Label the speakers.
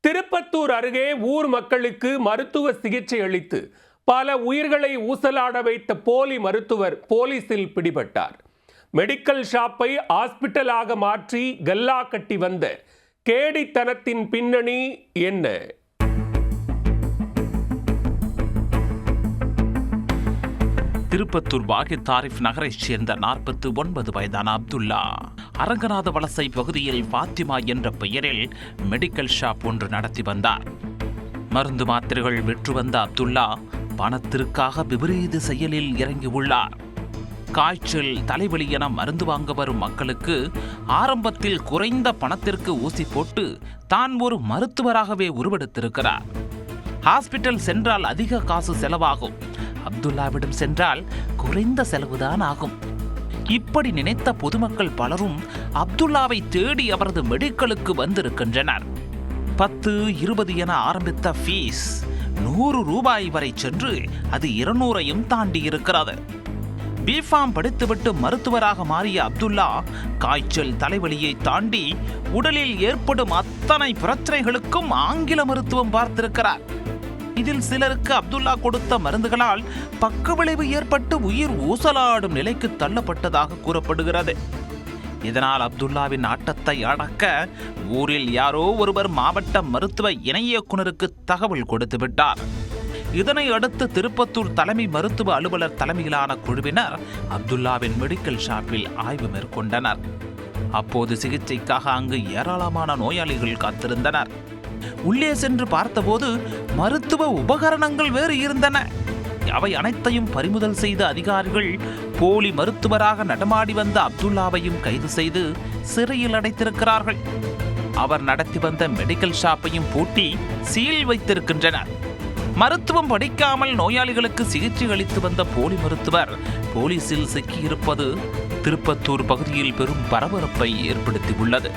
Speaker 1: திருப்பத்தூர் அருகே ஊர் மக்களுக்கு மருத்துவ சிகிச்சை அளித்து பல உயிர்களை ஊசலாட வைத்த போலி மருத்துவர் போலீசில் பிடிபட்டார். மெடிக்கல் ஷாப்பை ஹாஸ்பிட்டலாக மாற்றி கல்லா கட்டி வந்த கேடித்தனத்தின் பின்னணி என்ன?
Speaker 2: திருப்பத்தூர் பாகித்தாரிஃப் நகரைச் சேர்ந்த 49 வயதான அப்துல்லா அரங்கநாத வலசை பகுதியில் ஃபாத்திமா என்ற பெயரில் மெடிக்கல் ஷாப் ஒன்று நடத்தி வந்தார். மருந்து மாத்திரைகள் விற்று வந்த அப்துல்லா பணத்திற்காக விபரீத செயலில் இறங்கியுள்ளார். காய்ச்சல், தலைவலி என மருந்து வாங்க வரும் மக்களுக்கு ஆரம்பத்தில் குறைந்த பணத்திற்கு ஊசி போட்டு தான் ஒரு மருத்துவராகவே உருவெடுத்திருக்கிறார். ஹாஸ்பிட்டல் சென்றால் அதிக காசு செலவாகும், அப்துல்லாவிடம் சென்றால் குறைந்த செலவுதான் ஆகும். இப்படி நினைத்த பொதுமக்கள் பலரும் அப்துல்லாவை தேடி அவரது மெடிக்கலுக்கு வந்திருக்கின்றனர். 10, 20 என ஆரம்பித்த ஃபீஸ் 100 ரூபாய் வரை சென்று அது 200ஐயும் தாண்டி இருக்கிறது. பிஃபார்ம் படித்துவிட்டு மருத்துவராக மாறிய அப்துல்லா காய்ச்சல், தலைவலியை தாண்டி உடலில் ஏற்படும் அத்தனை பிரச்சனைகளுக்கும் ஆங்கில மருத்துவம் பார்த்திருக்கிறார். இதில் சிலருக்கு அப்துல்லா கொடுத்த மருந்துகளால் பக்கவிளைவு ஏற்பட்டு உயிர் ஊசலாடும் நிலைக்கு தள்ளப்பட்டதாக கூறப்படுகிறது. இதனால் அப்துல்லாவின் ஆட்டத்தை அடக்க ஊரில் யாரோ ஒருவர் மாவட்ட மருத்துவ இணை இயக்குநருக்கு தகவல் கொடுத்து விட்டார். இதனை அடுத்து திருப்பத்தூர் தலைமை மருத்துவ அலுவலர் தலைமையிலான குழுவினர் அப்துல்லாவின் மெடிக்கல் ஷாப்பில் ஆய்வு மேற்கொண்டனர். அப்போது சிகிச்சைக்காக அங்கு ஏராளமான நோயாளிகள் காத்திருந்தனர். உள்ளே சென்று பார்த்தபோது மருத்துவ உபகரணங்கள் வேறு இருந்தன. அவை அனைத்தையும் பறிமுதல் செய்த அதிகாரிகள் போலி மருத்துவராக நடமாடி வந்த அப்துல்லாவையும் கைது செய்து சிறையில் அடைத்திருக்கிறார்கள். அவர் நடத்தி வந்த மெடிக்கல் ஷாப்பையும் பூட்டி சீல் வைத்திருக்கின்றனர். மருத்துவம் படிக்காமல் நோயாளிகளுக்கு சிகிச்சை அளித்து வந்த போலி மருத்துவர் போலீசில் சிக்கியிருப்பது திருப்பத்தூர் பகுதியில் பெரும் பரபரப்பை ஏற்படுத்தியுள்ளது.